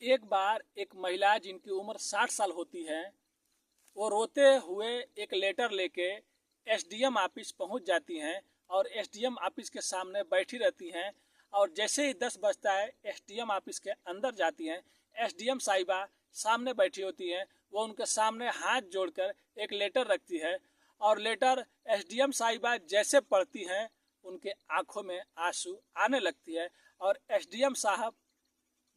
एक बार एक महिला जिनकी उम्र 60 साल होती है, वो रोते हुए एक लेटर लेके एसडीएम ऑफिस पहुंच जाती हैं और एसडीएम ऑफिस के सामने बैठी रहती हैं। और जैसे ही 10 बजता है एसडीएम ऑफिस के अंदर जाती हैं। एसडीएम साहिबा सामने बैठी होती हैं, वो उनके सामने हाथ जोड़कर एक लेटर रखती है और लेटर एसडीएम साहिबा जैसे पढ़ती हैं उनके आंखों में आंसू आने लगती है और एसडीएम साहब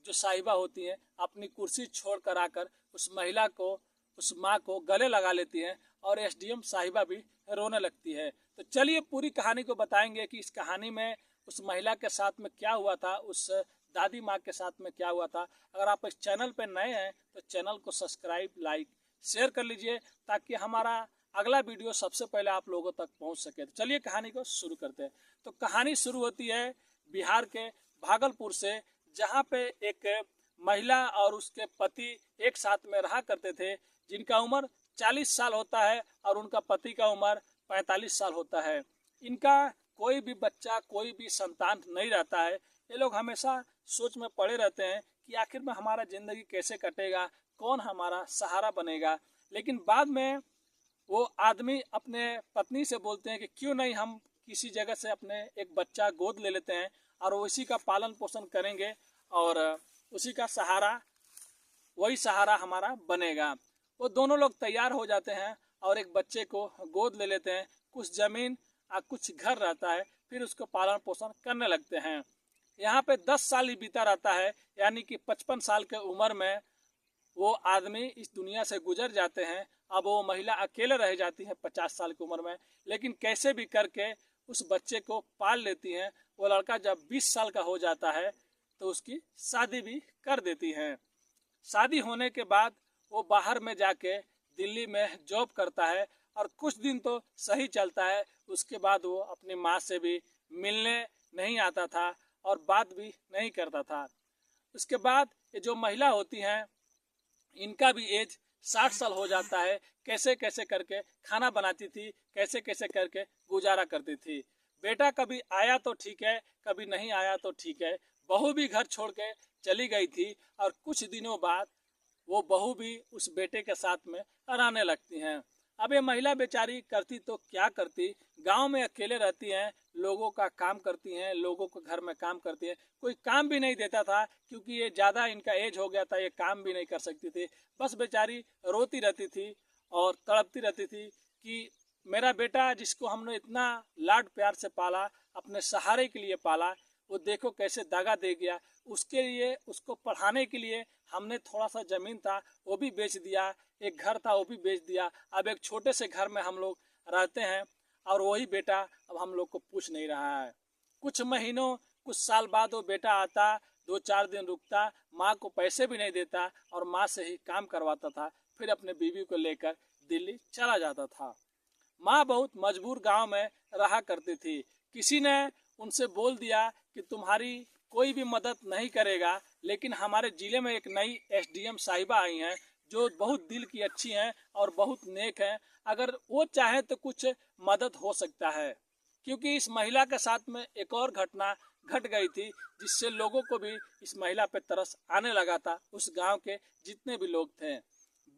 जो साहिबा होती हैं अपनी कुर्सी छोड़ कर आकर उस महिला को, उस माँ को गले लगा लेती हैं और एसडीएम साहिबा भी रोने लगती है। तो चलिए पूरी कहानी को बताएंगे कि इस कहानी में उस महिला के साथ में क्या हुआ था, उस दादी माँ के साथ में क्या हुआ था। अगर आप इस चैनल पर नए हैं तो चैनल को सब्सक्राइब, लाइक, शेयर कर लीजिए ताकि हमारा अगला वीडियो सबसे पहले आप लोगों तक पहुंच सके। तो चलिए कहानी को शुरू करते हैं। तो कहानी शुरू होती है बिहार के भागलपुर से, जहाँ पे एक महिला और उसके पति एक साथ में रहा करते थे, जिनका उम्र 40 साल होता है और उनका पति का उम्र 45 साल होता है। इनका कोई भी बच्चा, कोई भी संतान नहीं रहता है। ये लोग हमेशा सोच में पड़े रहते हैं कि आखिर में हमारा ज़िंदगी कैसे कटेगा, कौन हमारा सहारा बनेगा। लेकिन बाद में वो आदमी अपने पत्नी से बोलते हैं कि क्यों नहीं हम किसी जगह से अपने एक बच्चा गोद ले लेते हैं और उसी का पालन पोषण करेंगे और उसी का सहारा, वही सहारा हमारा बनेगा। वो दोनों लोग तैयार हो जाते हैं और एक बच्चे को गोद ले लेते हैं। कुछ ज़मीन और कुछ घर रहता है, फिर उसको पालन पोषण करने लगते हैं। यहाँ पे 10 साल ही बीता रहता है, यानी कि 55 साल के उम्र में वो आदमी इस दुनिया से गुजर जाते हैं। अब वो महिला अकेले रह जाती है 50 साल की उम्र में, लेकिन कैसे भी करके उस बच्चे को पाल लेती हैं। वो लड़का जब 20 साल का हो जाता है तो उसकी शादी भी कर देती हैं। शादी होने के बाद वो बाहर में जाके दिल्ली में जॉब करता है और कुछ दिन तो सही चलता है। उसके बाद वो अपनी माँ से भी मिलने नहीं आता था और बात भी नहीं करता था। उसके बाद ये जो महिला होती हैं, इनका भी एज 60 साल हो जाता है। कैसे कैसे करके खाना बनाती थी, कैसे कैसे करके गुजारा करती थी। बेटा कभी आया तो ठीक है, कभी नहीं आया तो ठीक है। बहू भी घर छोड़ के चली गई थी और कुछ दिनों बाद वो बहू भी उस बेटे के साथ में रहने लगती हैं। अब ये महिला बेचारी करती तो क्या करती, गांव में अकेले रहती हैं, लोगों का काम करती हैं, लोगों को घर में काम करती हैं। कोई काम भी नहीं देता था क्योंकि ये ज़्यादा इनका एज हो गया था, ये काम भी नहीं कर सकती थी। बस बेचारी रोती रहती थी और तड़पती रहती थी कि मेरा बेटा जिसको हमने इतना लाड प्यार से पाला, अपने सहारे के लिए पाला, वो देखो कैसे दागा दे गया। उसके लिए, उसको पढ़ाने के लिए हमने थोड़ा सा ज़मीन था वो भी बेच दिया, एक घर था वो भी बेच दिया। अब एक छोटे से घर में हम लोग रहते हैं और वही बेटा अब हम लोग को पूछ नहीं रहा है। कुछ महीनों, कुछ साल बाद वो बेटा आता, 2-4 दिन रुकता, माँ को पैसे भी नहीं देता और माँ से ही काम करवाता था, फिर अपने बीवी को लेकर दिल्ली चला जाता था। माँ बहुत मजबूर गांव में रहा करती थी। किसी ने उनसे बोल दिया कि तुम्हारी कोई भी मदद नहीं करेगा, लेकिन हमारे ज़िले में एक नई एसडीएम साहिबा आई हैं जो बहुत दिल की अच्छी हैं और बहुत नेक हैं। अगर वो चाहे तो कुछ मदद हो सकता है। क्योंकि इस महिला के साथ में एक और घटना घट गई थी जिससे लोगों को भी इस महिला पे तरस आने लगा था, उस गांव के जितने भी लोग थे।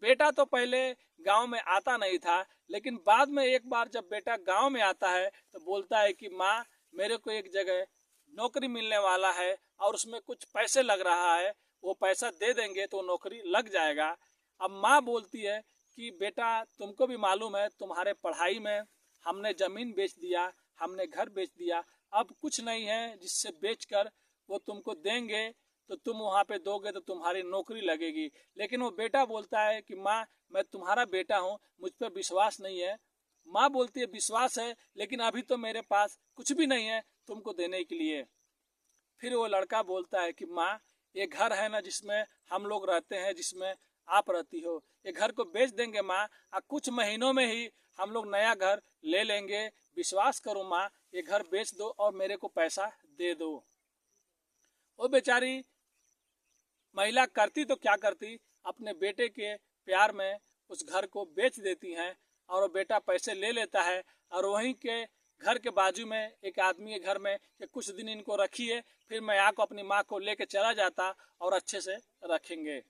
बेटा तो पहले गांव में आता नहीं था, लेकिन बाद में एक बार जब बेटा गांव में आता है तो बोलता है कि माँ, मेरे को एक जगह नौकरी मिलने वाला है और उसमें कुछ पैसे लग रहा है, वो पैसा दे देंगे तो नौकरी लग जाएगा। अब माँ बोलती है कि बेटा तुमको भी मालूम है, तुम्हारे पढ़ाई में हमने ज़मीन बेच दिया, हमने घर बेच दिया, अब कुछ नहीं है जिससे बेचकर वो तुमको देंगे तो तुम वहाँ पे दोगे तो तुम्हारी नौकरी लगेगी। लेकिन वो बेटा बोलता है कि माँ, मैं तुम्हारा बेटा हूँ, मुझ पर विश्वास नहीं है। माँ बोलती है विश्वास है, लेकिन अभी तो मेरे पास कुछ भी नहीं है तुमको देने के लिए। फिर वो लड़का बोलता है कि माँ, ये घर है ना जिसमें हम लोग रहते हैं, जिसमें आप रहती हो, ये घर को बेच देंगे माँ, और कुछ महीनों में ही हम लोग नया घर ले लेंगे। विश्वास करो माँ, ये घर बेच दो और मेरे को पैसा दे दो। वो बेचारी महिला करती तो क्या करती, अपने बेटे के प्यार में उस घर को बेच देती हैं और वो बेटा पैसे ले लेता है और वहीं के घर के बाजू में एक आदमी के घर में कि कुछ दिन इनको रखिए, फिर मैं आकर अपनी माँ को लेके चला जाता और अच्छे से रखेंगे।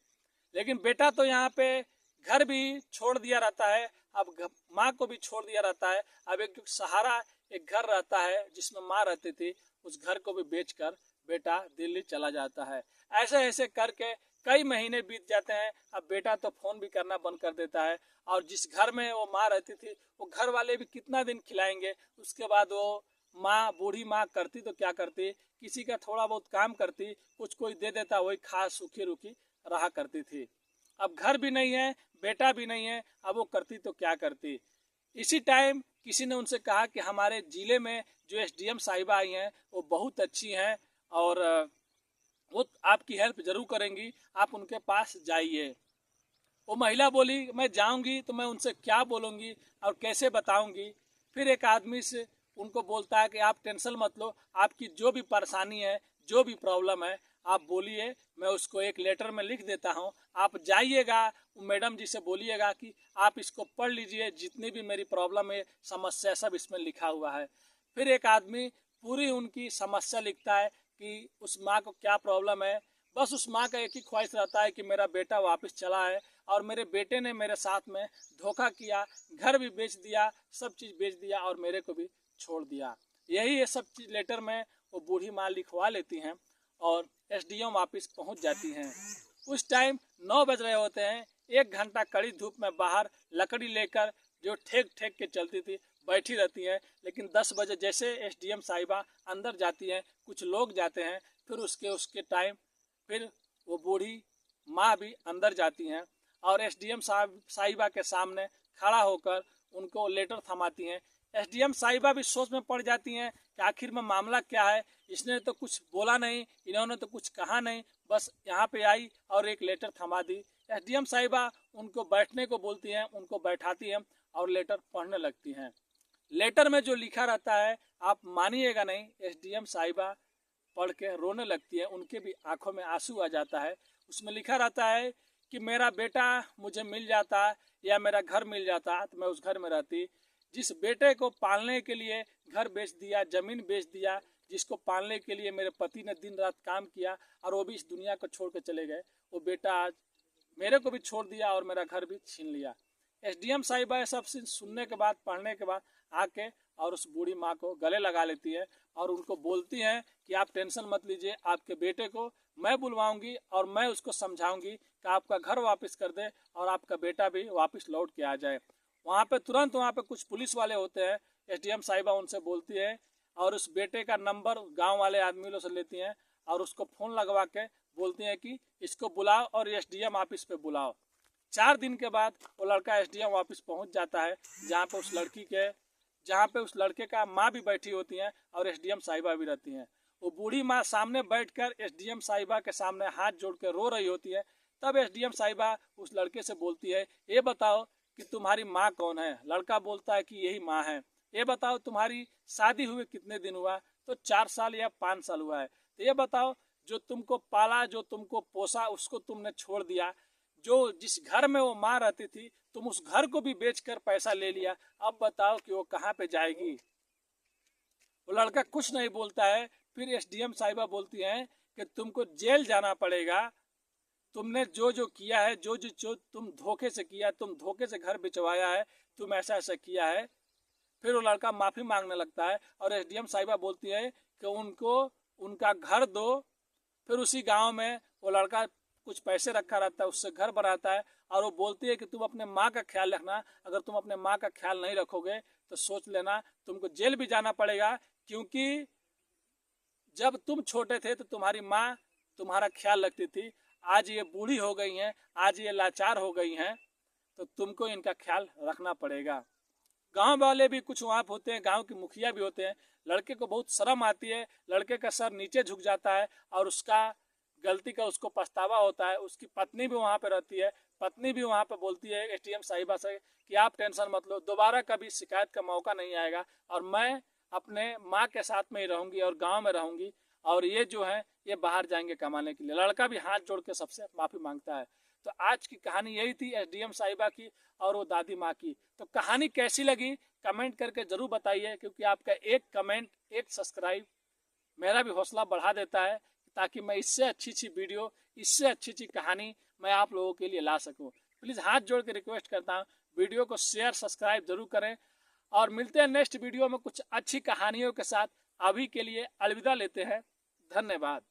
लेकिन बेटा तो यहाँ पे घर भी छोड़ दिया रहता है, अब माँ को भी छोड़ दिया रहता है। अब एक सहारा एक घर रहता है जिसमें माँ रहती थी, उस घर को भी बेचकर बेटा दिल्ली चला जाता है। ऐसे ऐसे करके कई महीने बीत जाते हैं। अब बेटा तो फोन भी करना बंद कर देता है, और जिस घर में वो माँ रहती थी वो घर वाले भी कितना दिन खिलाएंगे। उसके बाद वो माँ, बूढ़ी माँ करती तो क्या करती, किसी का थोड़ा बहुत काम करती, कुछ कोई दे देता, वही खा सूखी रूखी रहा करती थी। अब घर भी नहीं है, बेटा भी नहीं है, अब वो करती तो क्या करती। इसी टाइम किसी ने उनसे कहा कि हमारे ज़िले में जो एसडीएम साहिबा आई हैं वो बहुत अच्छी हैं और वो आपकी हेल्प ज़रूर करेंगी, आप उनके पास जाइए। वो महिला बोली, मैं जाऊंगी तो मैं उनसे क्या बोलूँगी और कैसे बताऊंगी। फिर एक आदमी से उनको बोलता है कि आप टेंशन मत लो, आपकी जो भी परेशानी है, जो भी प्रॉब्लम है, आप बोलिए, मैं उसको एक लेटर में लिख देता हूँ। आप जाइएगा, मैडम जी से बोलिएगा कि आप इसको पढ़ लीजिए, जितनी भी मेरी प्रॉब्लम है, समस्या, सब इसमें लिखा हुआ है। फिर एक आदमी पूरी उनकी समस्या लिखता है कि उस माँ को क्या प्रॉब्लम है। बस उस माँ का एक ही ख्वाहिश रहता है कि मेरा बेटा वापस चला है और मेरे बेटे ने मेरे साथ में धोखा किया, घर भी बेच दिया, सब चीज़ बेच दिया और मेरे को भी छोड़ दिया। यही ये सब चीज़ लेटर में वो बूढ़ी माँ लिखवा लेती हैं और एसडीएम ऑफिस पहुंच जाती हैं। उस टाइम 9 बज रहे होते हैं। 1 घंटा कड़ी धूप में बाहर लकड़ी लेकर जो ठेक ठेक के चलती थी बैठी रहती हैं। लेकिन 10 बजे जैसे एसडीएम साहिबा अंदर जाती हैं, कुछ लोग जाते हैं, फिर उसके टाइम फिर वो बूढ़ी माँ भी अंदर जाती हैं और एसडीएम साहिबा के सामने खड़ा होकर उनको लेटर थमाती हैं। एसडीएम साहिबा भी सोच में पड़ जाती हैं कि आखिर में मामला क्या है, इसने तो कुछ बोला नहीं, इन्होंने तो कुछ कहा नहीं, बस यहाँ पे आई और एक लेटर थमा दी। एसडीएम साहिबा उनको बैठने को बोलती हैं, उनको बैठाती हैं और लेटर पढ़ने लगती हैं। लेटर में जो लिखा रहता है आप मानिएगा नहीं, एसडीएम साहिबा पढ़ के रोने लगती है, उनके भी आंखों में आंसू आ जाता है। उसमें लिखा रहता है कि मेरा बेटा मुझे मिल जाता या मेरा घर मिल जाता तो मैं उस घर में रहती। जिस बेटे को पालने के लिए घर बेच दिया, ज़मीन बेच दिया, जिसको पालने के लिए मेरे पति ने दिन रात काम किया और वो भी इस दुनिया को छोड़ के चले गए, वो बेटा आज मेरे को भी छोड़ दिया और मेरा घर भी छीन लिया। एसडीएम साहिबा सब सुनने के बाद, पढ़ने के बाद आके और उस बूढ़ी माँ को गले लगा लेती है और उनको बोलती हैं कि आप टेंशन मत लीजिए, आपके बेटे को मैं बुलवाऊंगी और मैं उसको समझाऊंगी कि आपका घर वापस कर दे और आपका बेटा भी वापस लौट के आ जाए। वहाँ पे तुरंत वहाँ पे कुछ पुलिस वाले होते हैं, एसडीएम साहिबा उनसे बोलती है और उस बेटे का नंबर गाँव वाले आदमी लोग से लेती हैं और उसको फ़ोन लगवा के बोलती हैं कि इसको बुलाओ और एसडीएम ऑफिस पे बुलाओ। 4 दिन के बाद वो लड़का एसडीएम ऑफिस पहुंच जाता है, जहाँ पे उस लड़के का माँ भी बैठी होती हैं और एसडीएम साहिबा भी रहती हैं। वो बूढ़ी माँ सामने बैठकर एसडीएम साहिबा के सामने हाथ जोड़ के रो रही होती है। तब एसडीएम साहिबा उस लड़के से बोलती है, ये बताओ कि तुम्हारी माँ कौन है। लड़का बोलता है कि यही माँ है। ये बताओ तुम्हारी शादी हुए कितने दिन हुआ, तो 4 साल या 5 साल हुआ है। तो ये बताओ, जो तुमको पाला, जो तुमको पोसा, उसको तुमने छोड़ दिया, जो जिस घर में वो माँ रहती थी तुम उस घर को भी बेचकर पैसा ले लिया, अब बताओ कि वो कहाँ पे जाएगी। वो लड़का कुछ नहीं बोलता है। फिर एसडीएम साहिबा बोलती हैं कि तुमको जेल जाना पड़ेगा, तुमने जो जो किया है, जो तुम धोखे से किया, तुम धोखे से घर बिचवाया है, तुम ऐसा ऐसा किया है। फिर वो लड़का माफ़ी मांगने लगता है और एसडीएम साहिबा बोलती है कि उनको उनका घर दो। फिर उसी गांव में वो लड़का कुछ पैसे रखा रहता है, उससे घर बनाता है और वो बोलती है कि तुम अपने माँ का ख्याल रखना, अगर तुम अपने माँ का ख्याल नहीं रखोगे तो सोच लेना तुमको जेल भी जाना पड़ेगा, क्योंकि जब तुम छोटे थे तो तुम्हारी माँ तुम्हारा ख्याल रखती थी, आज ये बूढ़ी हो गई हैं, आज ये लाचार हो गई हैं, तो तुमको इनका ख्याल रखना पड़ेगा। गांव वाले भी कुछ वहाँ होते हैं, गांव के मुखिया भी होते हैं। लड़के को बहुत शर्म आती है, लड़के का सर नीचे झुक जाता है और उसका गलती का उसको पछतावा होता है। उसकी पत्नी भी वहाँ पे रहती है, पत्नी भी वहाँ पे बोलती है एसडीएम साहिबा से कि आप टेंशन मत लो, दोबारा कभी शिकायत का मौका नहीं आएगा और मैं अपने माँ के साथ में ही रहूँगी और गाँव में रहूँगी और ये जो है ये बाहर जाएंगे कमाने के लिए। लड़का भी हाथ जोड़ के सबसे माफ़ी मांगता है। तो आज की कहानी यही थी एसडीएम साहिबा की और वो दादी माँ की। तो कहानी कैसी लगी कमेंट करके ज़रूर बताइए, क्योंकि आपका एक कमेंट, एक सब्सक्राइब मेरा भी हौसला बढ़ा देता है, ताकि मैं इससे अच्छी वीडियो, इससे अच्छी कहानी मैं आप लोगों के लिए ला सकूं। प्लीज़ हाथ जोड़ के रिक्वेस्ट करता हूं, वीडियो को शेयर सब्सक्राइब जरूर करें, और मिलते हैं नेक्स्ट वीडियो में कुछ अच्छी कहानियों के साथ। अभी के लिए अलविदा लेते हैं, धन्यवाद।